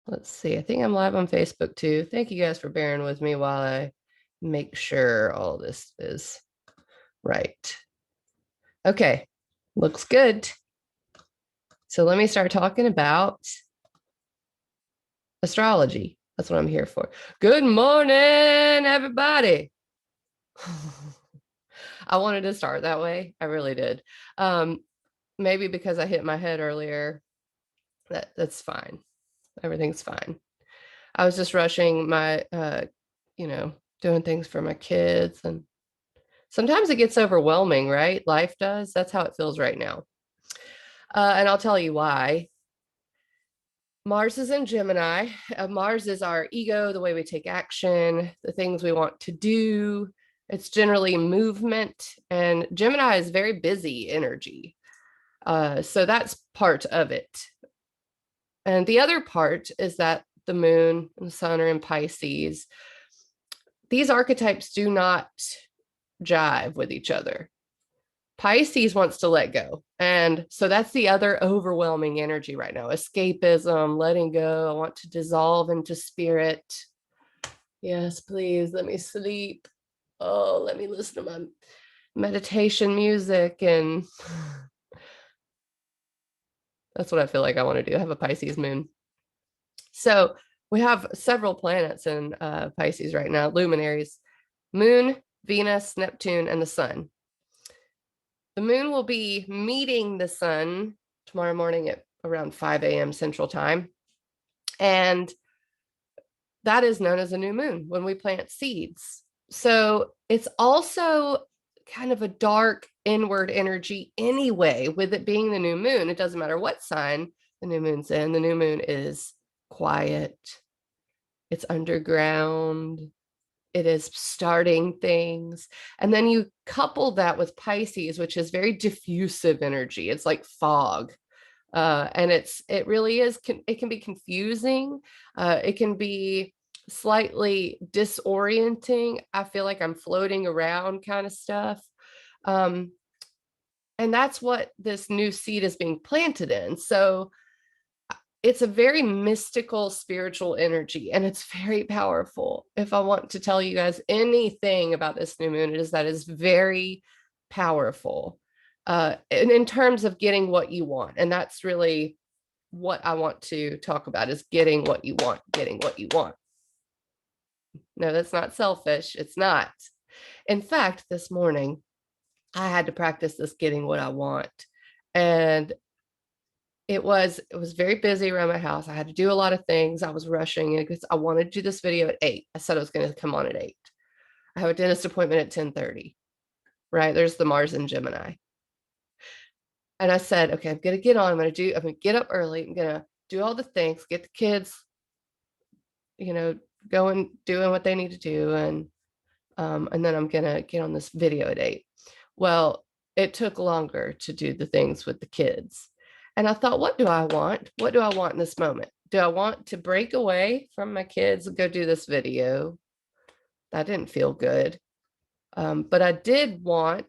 Let's see. I think I'm live on Facebook too. Thank you guys for bearing with me while I make sure all this is right. Okay, looks good. So let me start talking about astrology. That's what I'm here for. Good morning, everybody. I wanted to start that way. I really did. Maybe because I hit my head earlier. That's fine. Everything's fine. I was just rushing my you know, doing things for my kids, and sometimes it gets overwhelming, right? Life does. That's how it feels right now. And I'll tell you why. Mars is in Gemini. Mars is our ego, the way we take action, the things we want to do. It's generally movement, and Gemini is very busy energy. So that's part of it. And the other part is that the moon and the sun are in Pisces. These archetypes do not jive with each other. Pisces wants to let go. And so that's the other overwhelming energy right now. Escapism, letting go. I want to dissolve into spirit. Yes, please let me sleep. Oh, let me listen to my meditation music. And that's what I feel like I want to do. I have a Pisces moon. So we have several planets in Pisces right now, luminaries: Moon, Venus, Neptune, and the sun. The moon will be meeting the sun tomorrow morning at around 5 a.m. Central Time. And that is known as a new moon when we plant seeds. So it's also kind of a dark inward energy anyway, with it being the new moon. It doesn't matter what sign the new moon's in. The new moon is quiet, it's underground, it is starting things. And then you couple that with Pisces, which is very diffusive energy. It's like fog. And it really is, it can be confusing. It can be slightly disorienting. I feel like I'm floating around kind of stuff. Um, and that's what this new seed is being planted in. So it's a very mystical, spiritual energy, and it's very powerful. If I want to tell you guys anything about this new moon, it is that it's very powerful, and in terms of getting what you want. And that's really what I want to talk about, is getting what you want, getting what you want. No, that's not selfish. It's not. In fact, this morning, I had to practice this getting what I want. And it was very busy around my house. I had to do a lot of things. I was rushing because I wanted to do this video at 8. I said I was going to come on at 8. I have a dentist appointment at 10:30. Right? There's the Mars in Gemini. And I said, okay, I'm going to get on. I'm going to get up early. I'm going to do all the things, get the kids, going, doing what they need to do. And then I'm going to get on this video at 8. Well, it took longer to do the things with the kids. And I thought, what do I want? What do I want in this moment? Do I want to break away from my kids and go do this video? That didn't feel good. But I did want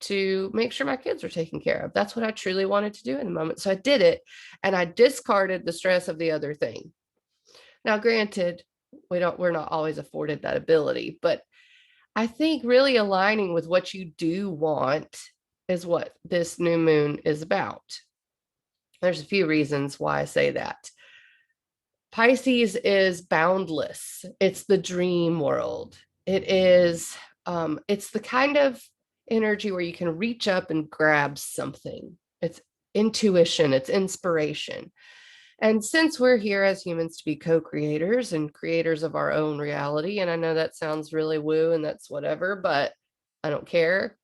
to make sure my kids were taken care of. That's what I truly wanted to do in the moment. So I did it, and I discarded the stress of the other thing. Now, granted, we're not always afforded that ability, but I think really aligning with what you do want is what this new moon is about. There's a few reasons why I say that. Pisces is boundless. It's the dream world. It's the kind of energy where you can reach up and grab something. It's intuition, it's inspiration. And since we're here as humans to be co-creators and creators of our own reality, and I know that sounds really woo and that's whatever, but I don't care.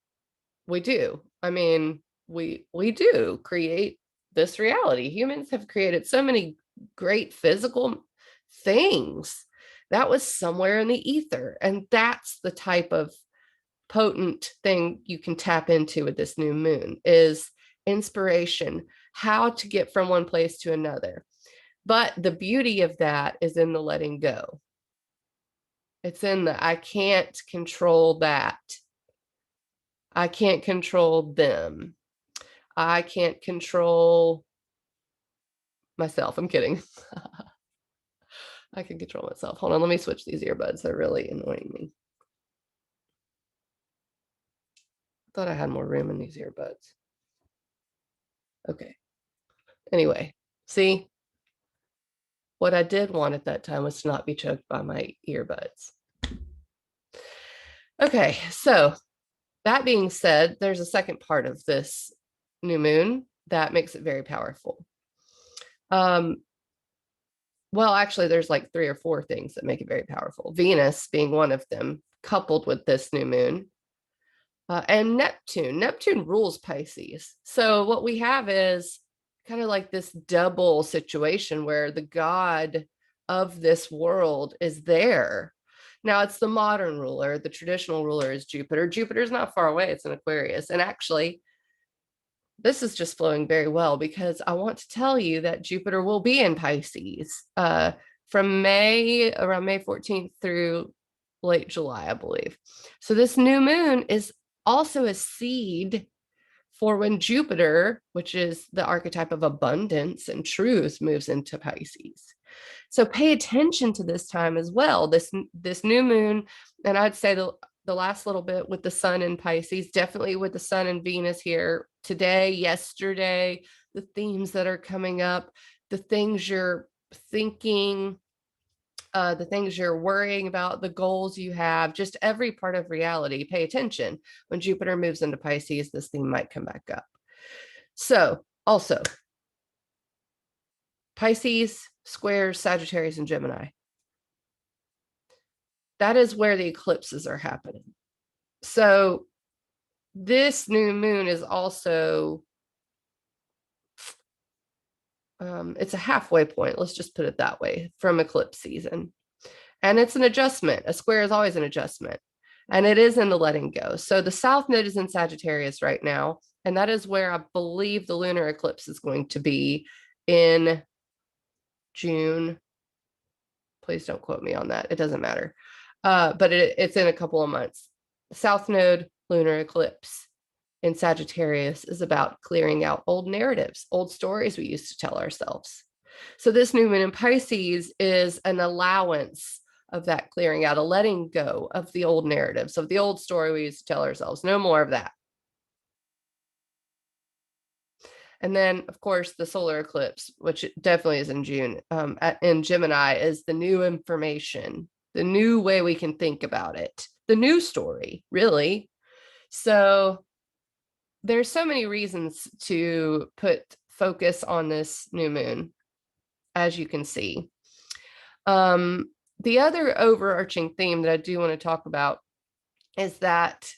We do. I mean, we do create this reality. Humans have created so many great physical things. That was somewhere in the ether. And that's the type of potent thing you can tap into with this new moon, is inspiration, how to get from one place to another. But the beauty of that is in the letting go. It's in the, I can't control that. I can't control them. I can't control myself. I'm kidding. I can control myself. Hold on, let me switch these earbuds. They're really annoying me. I thought I had more room in these earbuds. Okay. Anyway, see, what I did want at that time was to not be choked by my earbuds. Okay, so that being said, there's a second part of this new moon that makes it very powerful. Well, actually, there's like 3 or 4 things that make it very powerful. Venus being one of them, coupled with this new moon. And Neptune. Neptune rules Pisces. So what we have is kind of like this double situation where the god of this world is there. Now it's the modern ruler. The traditional ruler is Jupiter. Jupiter's not far away. It's in Aquarius. And actually, this is just flowing very well because I want to tell you that Jupiter will be in Pisces from around May 14th through late July, I believe. So this new moon is also a seed for when Jupiter, which is the archetype of abundance and truth, moves into Pisces. So pay attention to this time as well. This new moon, and I'd say the last little bit with the sun in Pisces, definitely with the sun and Venus here today, yesterday, the themes that are coming up, the things you're thinking, the things you're worrying about, the goals you have, just every part of reality. Pay attention. When Jupiter moves into Pisces, this theme might come back up. So also, Pisces squares Sagittarius and Gemini. That is where the eclipses are happening. So this new moon is also, it's a halfway point. Let's just put it that way from eclipse season. And it's an adjustment. A square is always an adjustment. And it is in the letting go. So the South Node is in Sagittarius right now. And that is where I believe the lunar eclipse is going to be in June. Please don't quote me on that. It doesn't matter. But it's in a couple of months. South Node lunar eclipse in Sagittarius is about clearing out old narratives, old stories we used to tell ourselves. So this new moon in Pisces is an allowance of that clearing out, a letting go of the old narratives, of the old story we used to tell ourselves. No more of that. And then, of course, the solar eclipse, which definitely is in June, in Gemini, is the new information, the new way we can think about it, the new story, really. So there's so many reasons to put focus on this new moon, as you can see. The other overarching theme that I do want to talk about is that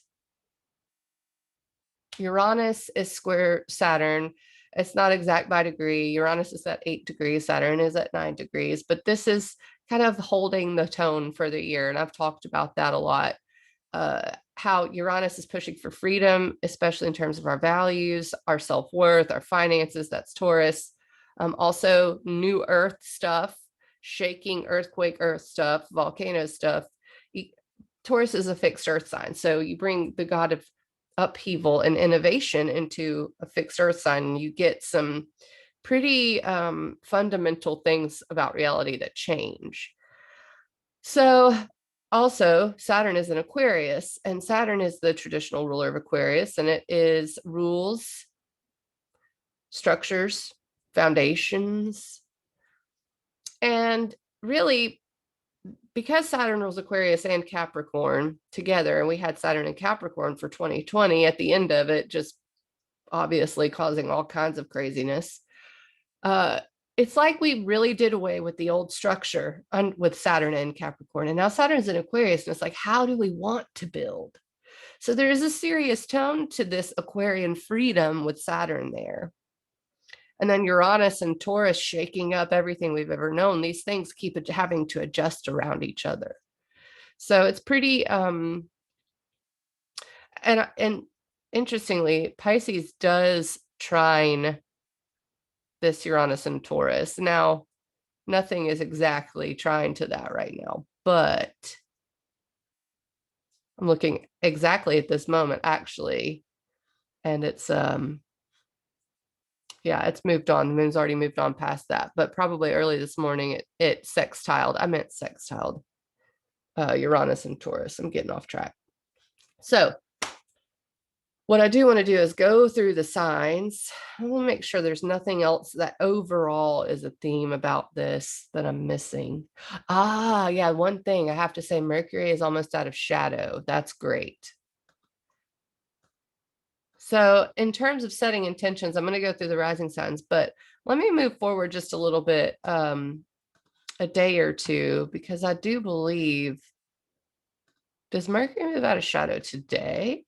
Uranus is square Saturn. It's not exact by degree. Uranus is at 8 degrees, Saturn is at 9 degrees, but this is kind of holding the tone for the year. And I've talked about that a lot. How Uranus is pushing for freedom, especially in terms of our values, our self-worth, our finances. That's Taurus. Also, new Earth stuff, shaking earthquake Earth stuff, volcano stuff. Taurus is a fixed Earth sign. So you bring the god of upheaval and innovation into a fixed Earth sign, and you get some pretty fundamental things about reality that change. So also, Saturn is in Aquarius, and Saturn is the traditional ruler of Aquarius, and it is rules, structures, foundations. And really, because Saturn rules Aquarius and Capricorn together, and we had Saturn and Capricorn for 2020, at the end of it, just obviously causing all kinds of craziness. It's like we really did away with the old structure with Saturn and Capricorn. And now Saturn's in Aquarius, and it's like, how do we want to build? So there is a serious tone to this Aquarian freedom with Saturn there. And then Uranus and Taurus shaking up everything we've ever known. These things keep having to adjust around each other. So it's pretty, and interestingly, Pisces does trine this Uranus and Taurus. Now, nothing is exactly trying to that right now, but I'm looking exactly at this moment, actually, and it's Yeah, it's moved on. The moon's already moved on past that, but probably early this morning it sextiled. I meant sextiled Uranus and Taurus. I'm getting off track. So what I do want to do is go through the signs. I want to make sure there's nothing else that overall is a theme about this that I'm missing. Ah, yeah, one thing I have to say, Mercury is almost out of shadow. That's great. So in terms of setting intentions, I'm going to go through the rising signs, but let me move forward just a little bit, a day or two, because I do believe, does Mercury move out of shadow today?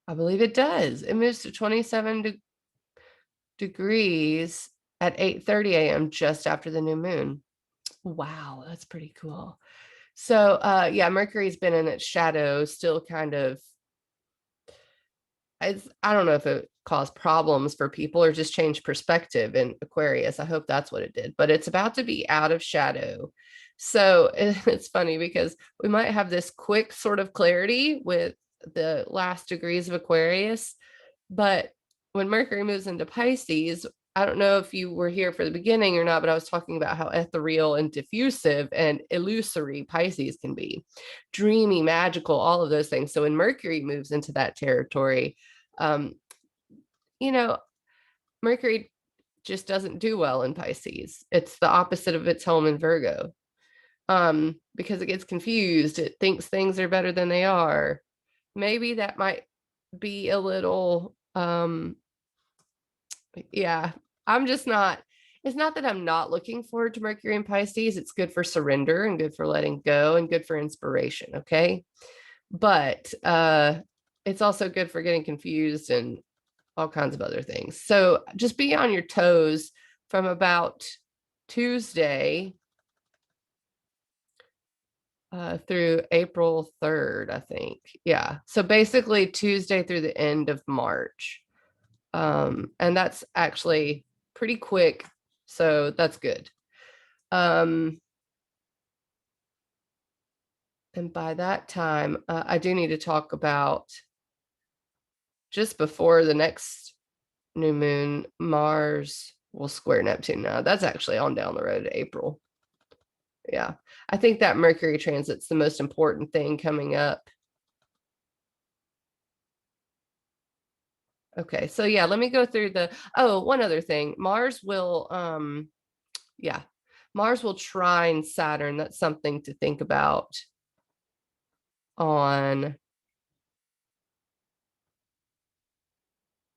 I believe it does. It moves to 27 degrees at 8:30 a.m. just after the new moon. Wow, that's pretty cool. So yeah, Mercury's been in its shadow, still kind of, I don't know if it caused problems for people or just changed perspective in Aquarius. I hope that's what it did, but it's about to be out of shadow. So it's funny because we might have this quick sort of clarity with the last degrees of Aquarius, but when Mercury moves into Pisces, I don't know if you were here for the beginning or not, but I was talking about how ethereal and diffusive and illusory Pisces can be, dreamy, magical, all of those things. So when Mercury moves into that territory, um, you know, Mercury just doesn't do well in Pisces. It's the opposite of its home in Virgo, because it gets confused. It thinks things are better than they are. Maybe that might be a little, yeah, I'm just not, it's not that I'm not looking forward to Mercury in Pisces. It's good for surrender and good for letting go and good for inspiration. Okay. But it's also good for getting confused and all kinds of other things. So just be on your toes from about Tuesday through April 3rd, I think. Yeah. So basically Tuesday through the end of March. And that's actually pretty quick. So that's good. And by that time, I do need to talk about just before the next new moon, Mars will square Neptune. Now that's actually on down the road, April. Yeah. I think that Mercury transit's the most important thing coming up. Okay. So yeah, let me go through one other thing. Mars will, yeah, Mars will trine Saturn. That's something to think about on,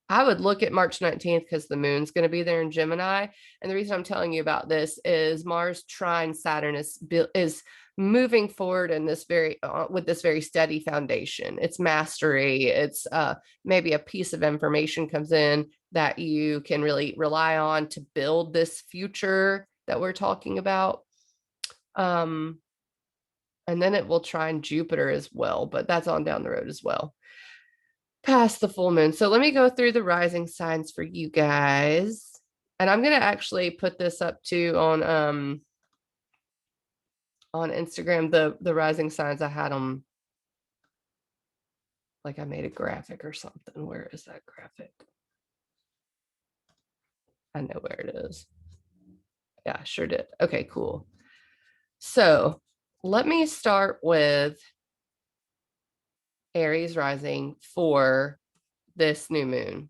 I would look at March 19th because the moon's going to be there in Gemini. And the reason I'm telling you about this is Mars trine Saturn is moving forward in this very with this very steady foundation. It's mastery. It's maybe a piece of information comes in that you can really rely on to build this future that we're talking about. And then it will trine Jupiter as well, but that's on down the road as well, past the full moon. So let me go through the rising signs for you guys. And I'm going to actually put this up too on Instagram, the rising signs. I had them, like I made a graphic or something. Where is that graphic? I know where it is. Yeah, I sure did. Okay, cool. So let me start with Aries rising for this new moon.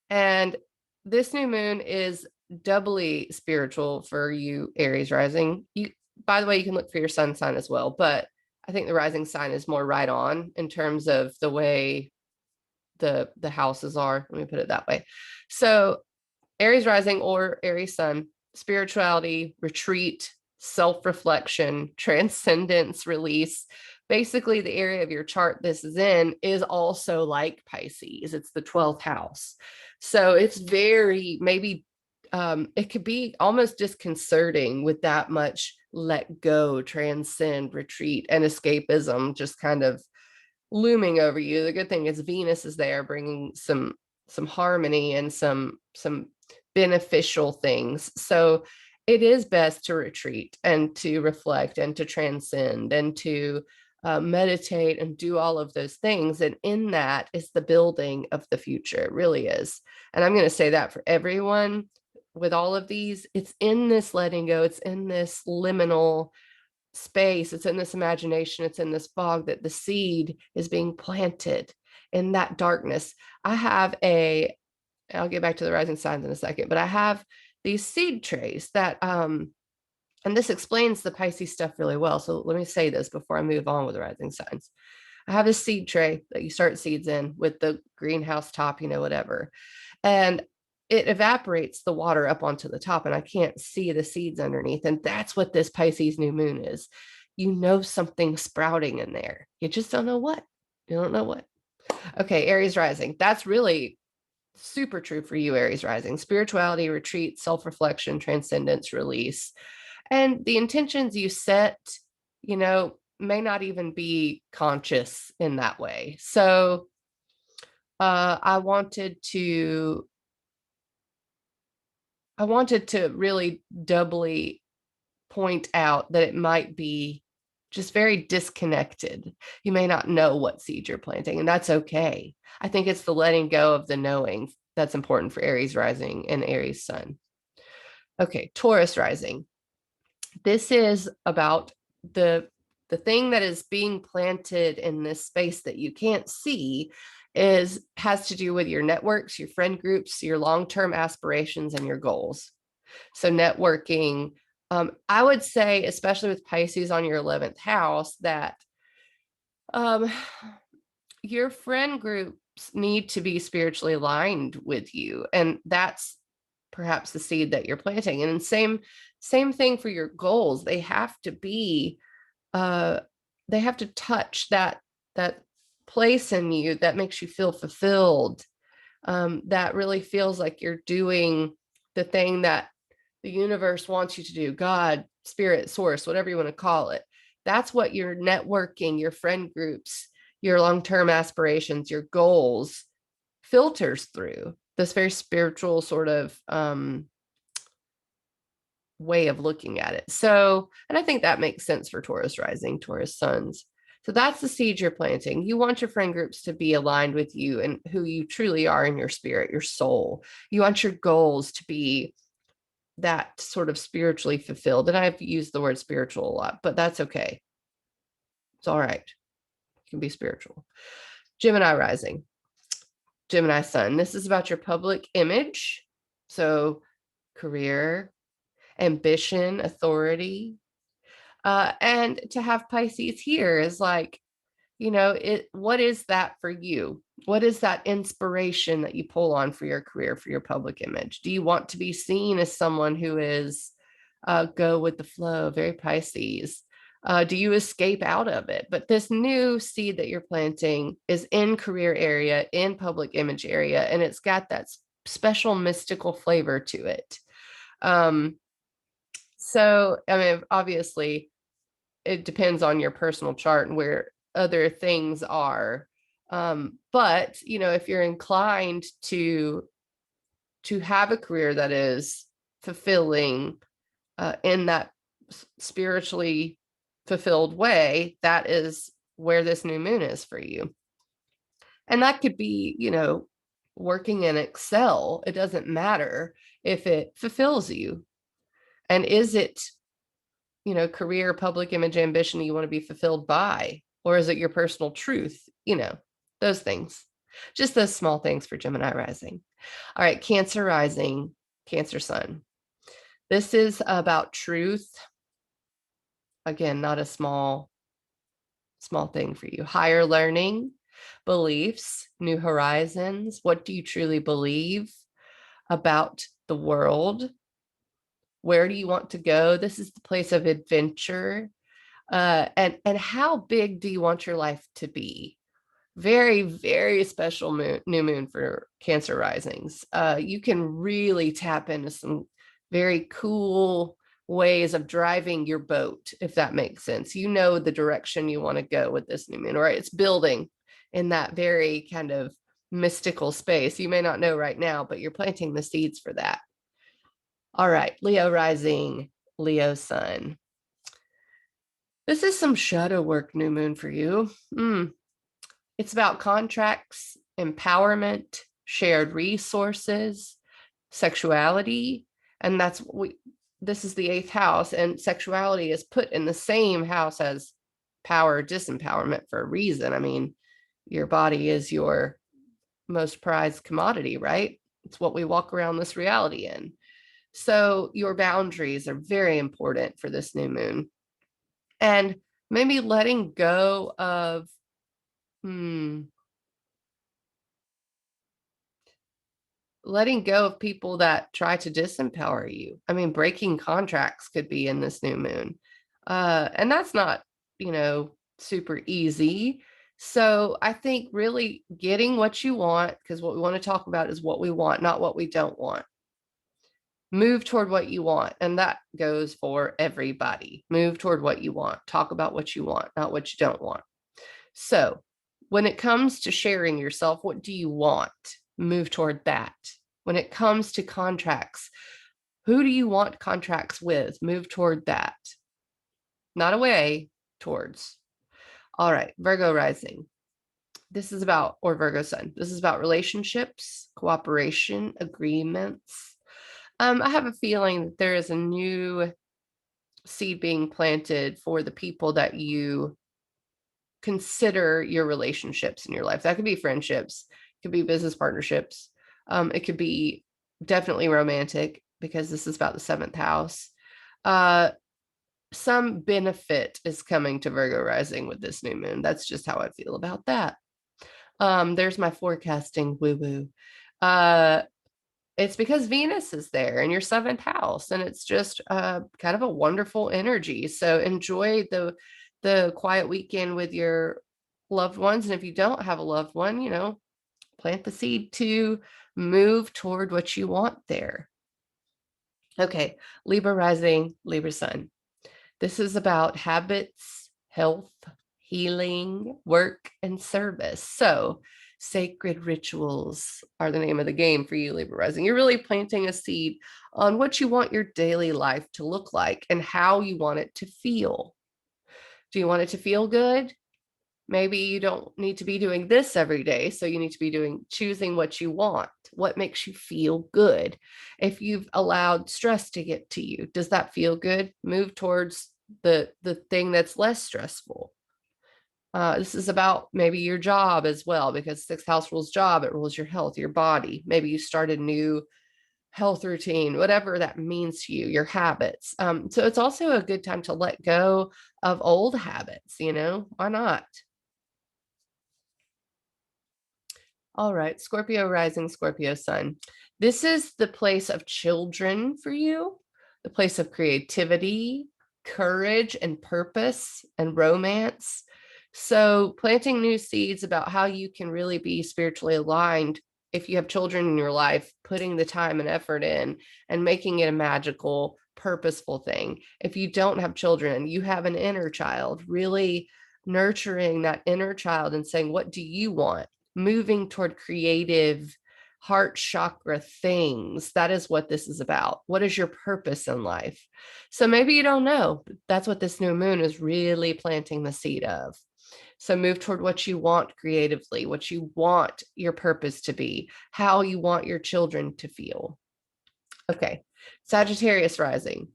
And this new moon is doubly spiritual for you, Aries rising. You, by the way, you can look for your sun sign as well, but I think the rising sign is more right on in terms of the way the houses are. Let me put it that way. So Aries rising or Aries sun, spirituality, retreat, self-reflection, transcendence, release. Basically, the area of your chart this is in is also like Pisces. It's the 12th house. So it's very, maybe it could be almost disconcerting with that much let go, transcend, retreat, and escapism just kind of looming over you. The good thing is Venus is there bringing some harmony and some beneficial things. So it is best to retreat and to reflect and to transcend and to meditate and do all of those things. And in that is the building of the future. It really is. And I'm going to say that for everyone with all of these, it's in this letting go, it's in this liminal space, it's in this imagination, it's in this fog that the seed is being planted in that darkness. I'll get back to the rising signs in a second, but I have these seed trays that and this explains the Pisces stuff really well. So let me say this before I move on with the rising signs. I have a seed tray that you start seeds in with the greenhouse top, whatever. And it evaporates the water up onto the top, and I can't see the seeds underneath. And that's what this Pisces new moon is. Something sprouting in there. You just don't know what. You don't know what. Okay, Aries rising. That's really super true for you, Aries rising. Spirituality, retreat, self-reflection, transcendence, release. And the intentions you set, may not even be conscious in that way. So I wanted to really doubly point out that it might be just very disconnected. You may not know what seed you're planting, and that's okay. I think it's the letting go of the knowing that's important for Aries rising and Aries sun. Okay, Taurus rising. This is about the thing that is being planted in this space that you can't see has to do with your networks, your friend groups, your long-term aspirations, and your goals. So networking, I would say, especially with Pisces on your 11th house, that your friend groups need to be spiritually aligned with you. And that's perhaps the seed that you're planting. And same thing for your goals. They have to be, they have to touch that place in you that makes you feel fulfilled, that really feels like you're doing the thing that the universe wants you to do, God, spirit, source, whatever you want to call it. That's what your networking, your friend groups, your long-term aspirations, your goals filters through this very spiritual sort of way of looking at it. So, and I think that makes sense for Taurus rising, Taurus suns. So that's the seed you're planting. You want your friend groups to be aligned with you and who you truly are in your spirit, your soul. You want your goals to be that sort of spiritually fulfilled. And I've used the word spiritual a lot, but that's okay. It's all right. You can be spiritual. Gemini rising, Gemini sun. This is about your public image. So career, ambition, authority. And to have Pisces here is like, what is that for you? What is that inspiration that you pull on for your career, for your public image? Do you want to be seen as someone who is go with the flow, very Pisces? Do you escape out of it? But this new seed that you're planting is in career area, in public image area, and it's got that special mystical flavor to it. So, I mean, obviously, it depends on your personal chart and where other things are. But, if you're inclined to have a career that is fulfilling in that spiritually fulfilled way, that is where this new moon is for you. And that could be, working in Excel. It doesn't matter if it fulfills you. And is it, career, public image, ambition you want to be fulfilled by? Or is it your personal truth? Those things. Just those small things for Gemini rising. All right, Cancer rising, Cancer sun. This is about truth. Again, not a small thing for you. Higher learning, beliefs, new horizons. What do you truly believe about the world? Where do you want to go? This is the place of adventure. And how big do you want your life to be? Very, very special new moon for Cancer risings. You can really tap into some very cool ways of driving your boat, if that makes sense. The direction you want to go with this new moon, right? It's building in that very kind of mystical space. You may not know right now, but you're planting the seeds for that. All right, Leo rising, Leo sun. This is some shadow work new moon for you. It's about contracts, empowerment, shared resources, sexuality, and that's what we this is the eighth house, and sexuality is put in the same house as power disempowerment for a reason. I mean, your body is your most prized commodity, right? It's what we walk around this reality in. So your boundaries are very important for this new moon. And maybe letting go of letting go of people that try to disempower you. I mean, breaking contracts could be in this new moon. And that's not, super easy. So I think really getting what you want, because what we want to talk about is what we want, not what we don't want. Move toward what you want. And that goes for everybody. Move toward what you want. Talk about what you want, not what you don't want. So when it comes to sharing yourself, what do you want? Move toward that. When it comes to contracts, who do you want contracts with? Move toward that. Not away, towards. All right, Virgo rising. This is about, or Virgo sun. This is about relationships, cooperation, agreements. I have a feeling that there is a new seed being planted for the people that you consider your relationships in your life. That could be friendships, it could be business partnerships. It could be definitely romantic because this is about the seventh house. Some benefit is coming to Virgo rising with this new moon. That's just how I feel about that. There's my forecasting woo woo. It's because Venus is there in your seventh house, and it's just kind of a wonderful energy. So enjoy the quiet weekend with your loved ones. And if you don't have a loved one, plant the seed to move toward what you want there. Okay, Libra rising, Libra sun. This is about habits, health, healing, work, and service. So, sacred rituals are the name of the game for you, Libra rising. You're really planting a seed on what you want your daily life to look like and how you want it to feel. Do you want it to feel good? Maybe you don't need to be doing this every day. So you need to be choosing what you want, what makes you feel good. If you've allowed stress to get to you, does that feel good? Move towards the thing that's less stressful. This is about maybe your job as well, because sixth house rules job, it rules your health, your body. Maybe you start a new health routine, whatever that means to you, your habits. So it's also a good time to let go of old habits, why not? All right, Scorpio rising, Scorpio sun. This is the place of children for you, the place of creativity, courage, and purpose and romance. So, planting new seeds about how you can really be spiritually aligned if you have children in your life, putting the time and effort in and making it a magical, purposeful thing. If you don't have children, you have an inner child, really nurturing that inner child and saying, what do you want? Moving toward creative heart chakra things. That is what this is about. What is your purpose in life? So maybe you don't know. But that's what this new moon is really planting the seed of. So move toward what you want creatively, what you want your purpose to be, how you want your children to feel. Okay. Sagittarius rising,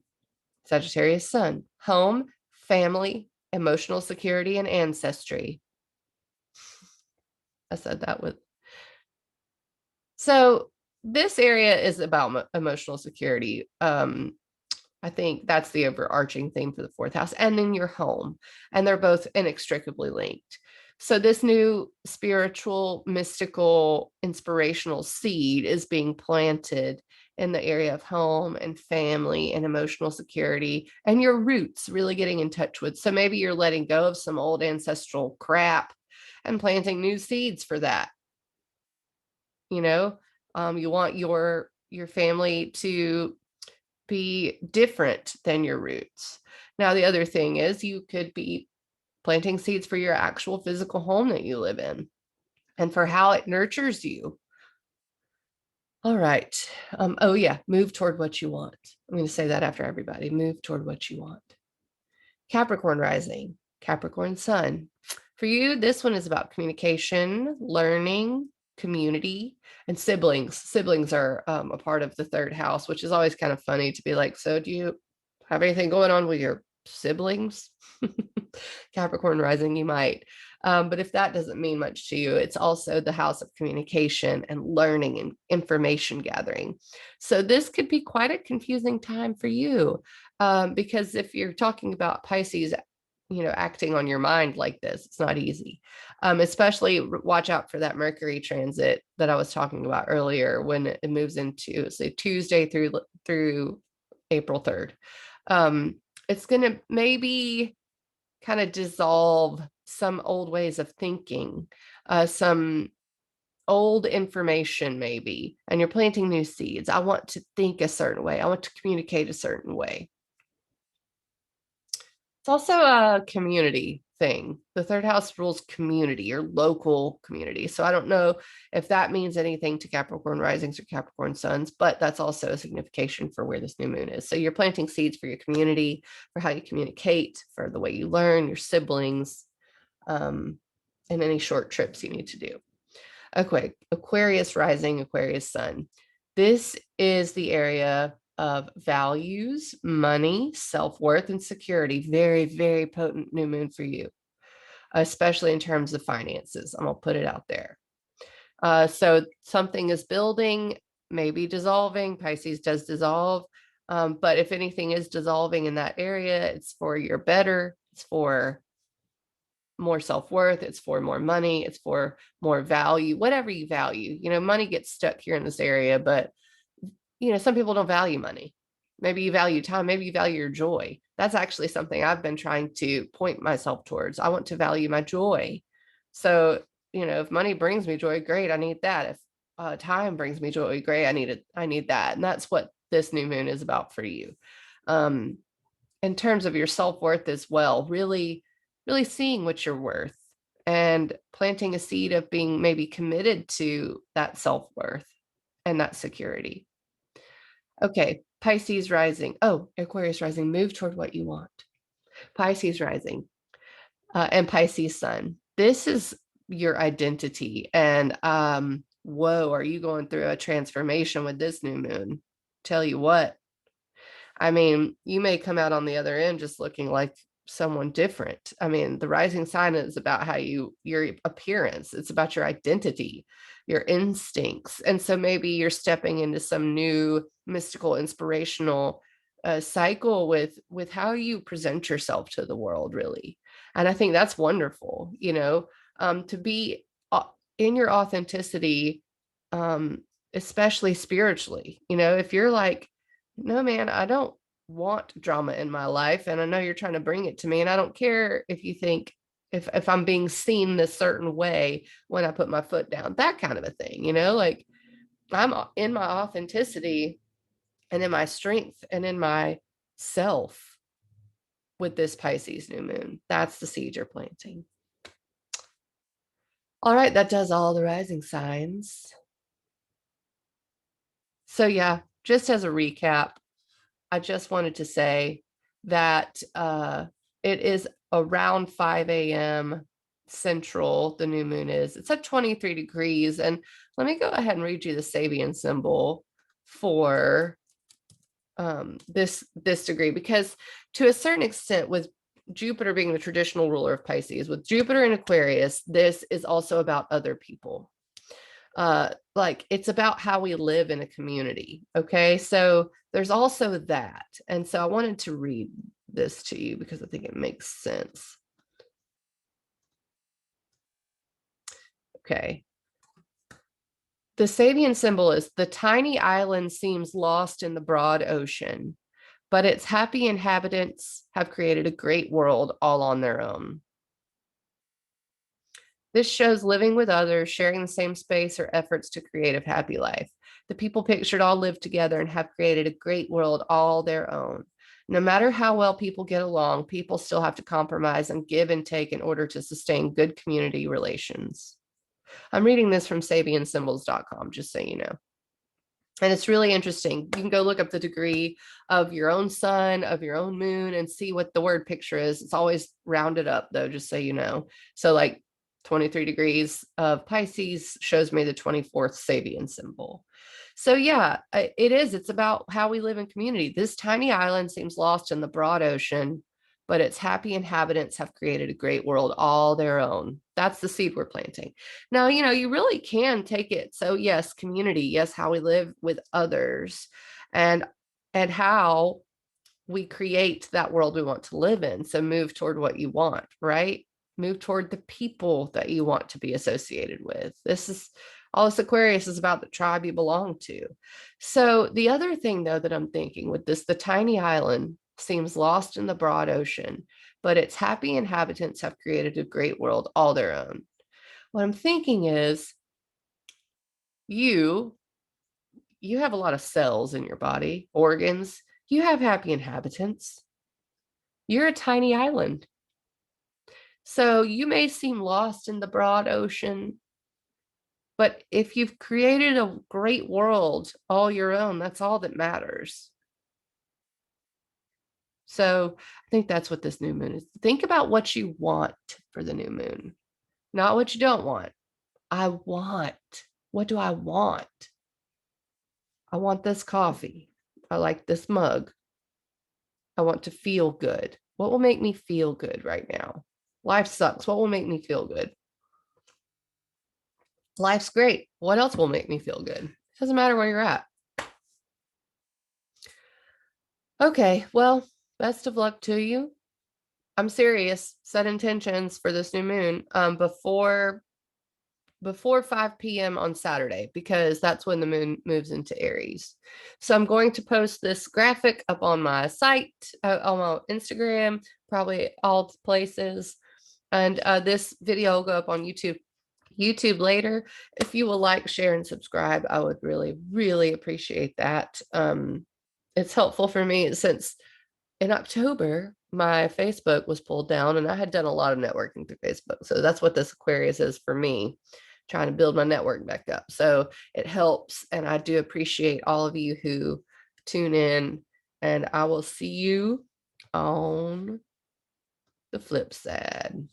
Sagittarius sun, home, family, emotional security, and ancestry. I said that with. So this area is about emotional security. I think that's the overarching theme for the fourth house, and then your home, and they're both inextricably linked. So this new spiritual, mystical, inspirational seed is being planted in the area of home and family and emotional security and your roots, really getting in touch with. So maybe you're letting go of some old ancestral crap and planting new seeds for that. You know, you want your family to be different than your roots. Now, the other thing is you could be planting seeds for your actual physical home that you live in and for how it nurtures you. All right. Oh, yeah. Move toward what you want. I'm going to say that after everybody. Move toward what you want. Capricorn rising, Capricorn sun. For you, this one is about communication, learning, community, and siblings. Siblings are a part of the third house, which is always kind of funny to be like, so do you have anything going on with your siblings? Capricorn rising, you might. But if that doesn't mean much to you, it's also the house of communication and learning and information gathering. So this could be quite a confusing time for you, because if you're talking about Pisces, acting on your mind like this, it's not easy. Especially watch out for that Mercury transit that I was talking about earlier when it moves into, say, Tuesday through April 3rd. It's going to maybe kind of dissolve some old ways of thinking, some old information maybe, and you're planting new seeds. I want to think a certain way. I want to communicate a certain way. It's also a community thing. The third house rules community, your local community. So I don't know if that means anything to Capricorn risings or Capricorn suns, but that's also a signification for where this new moon is. So you're planting seeds for your community, for how you communicate, for the way you learn, your siblings, and any short trips you need to do. Okay, Aquarius rising, Aquarius sun. This is the area of values, money, self-worth, and security. Very, very potent new moon for you, especially in terms of finances. I'm going to put it out there. So something is building, maybe dissolving. Pisces does dissolve. But if anything is dissolving in that area, it's for your better. It's for more self-worth, it's for more money, it's for more value, whatever you value. Money gets stuck here in this area, but some people don't value money. Maybe you value time, maybe you value your joy. That's actually something I've been trying to point myself towards. I want to value my joy. So, if money brings me joy, great, I need that. If time brings me joy, great, I need that. And that's what this new moon is about for you. In terms of your self-worth as well, really seeing what you're worth and planting a seed of being maybe committed to that self-worth and that security. Okay, Pisces rising. Oh, Aquarius rising, move toward what you want. Pisces rising and Pisces sun. This is your identity. And whoa, are you going through a transformation with this new moon? Tell you what, I mean, you may come out on the other end just looking like someone different. I mean, the rising sign is about how your appearance, it's about your identity, your instincts. And so maybe you're stepping into some new mystical, inspirational cycle with how you present yourself to the world, really. And I think that's wonderful, to be in your authenticity, especially spiritually. If you're like, no, man, I don't want drama in my life, and I know you're trying to bring it to me, and I don't care if you think if I'm being seen this certain way when I put my foot down, that kind of a thing, like I'm in my authenticity and in my strength and in my self with this Pisces new moon. That's the seed you're planting. All right, that does all the rising signs. So yeah, just as a recap, I just wanted to say that it is around 5 a.m. Central, the new moon is. It's at 23 degrees. And let me go ahead and read you the Sabian symbol for this degree, because to a certain extent, with Jupiter being the traditional ruler of Pisces, with Jupiter in Aquarius, this is also about other people. Like it's about how we live in a community. Okay, so there's also that. And so I wanted to read this to you because I think it makes sense. Okay. The Sabian symbol is the tiny island seems lost in the broad ocean, but its happy inhabitants have created a great world all on their own. This shows living with others, sharing the same space, or efforts to create a happy life. The people pictured all live together and have created a great world all their own. No matter how well people get along, people still have to compromise and give and take in order to sustain good community relations. I'm reading this from SabianSymbols.com, just so you know. And it's really interesting. You can go look up the degree of your own sun, of your own moon, and see what the word picture is. It's always rounded up, though, just so you know. So, like 23 degrees of Pisces shows me the 24th Sabian symbol. So, yeah, it is. It's about how we live in community. This tiny island seems lost in the broad ocean, but its happy inhabitants have created a great world all their own. That's the seed we're planting. Now, you really can take it. So, yes, community, yes, how we live with others, and how we create that world we want to live in. So move toward what you want, right? Move toward the people that you want to be associated with. This is all this Aquarius is about, the tribe you belong to. So the other thing, though, that I'm thinking with this, the tiny island seems lost in the broad ocean, but its happy inhabitants have created a great world all their own. What I'm thinking is you have a lot of cells in your body, organs. You have happy inhabitants. You're a tiny island. So you may seem lost in the broad ocean, but if you've created a great world all your own, that's all that matters. So I think that's what this new moon is. Think about what you want for the new moon, not what you don't want. I want. What do I want? I want this coffee. I like this mug. I want to feel good. What will make me feel good right now? Life sucks. What will make me feel good? Life's great. What else will make me feel good? It doesn't matter where you're at. Okay, well, best of luck to you. I'm serious. Set intentions for this new moon before 5 p.m. on Saturday, because that's when the moon moves into Aries. So I'm going to post this graphic up on my site, on my Instagram, probably all places. And this video will go up on YouTube later. If you will like, share, and subscribe, I would really, really appreciate that. It's helpful for me since in October, my Facebook was pulled down and I had done a lot of networking through Facebook. So that's what this Aquarius is for me, trying to build my network back up. So it helps. And I do appreciate all of you who tune in. And I will see you on the flip side.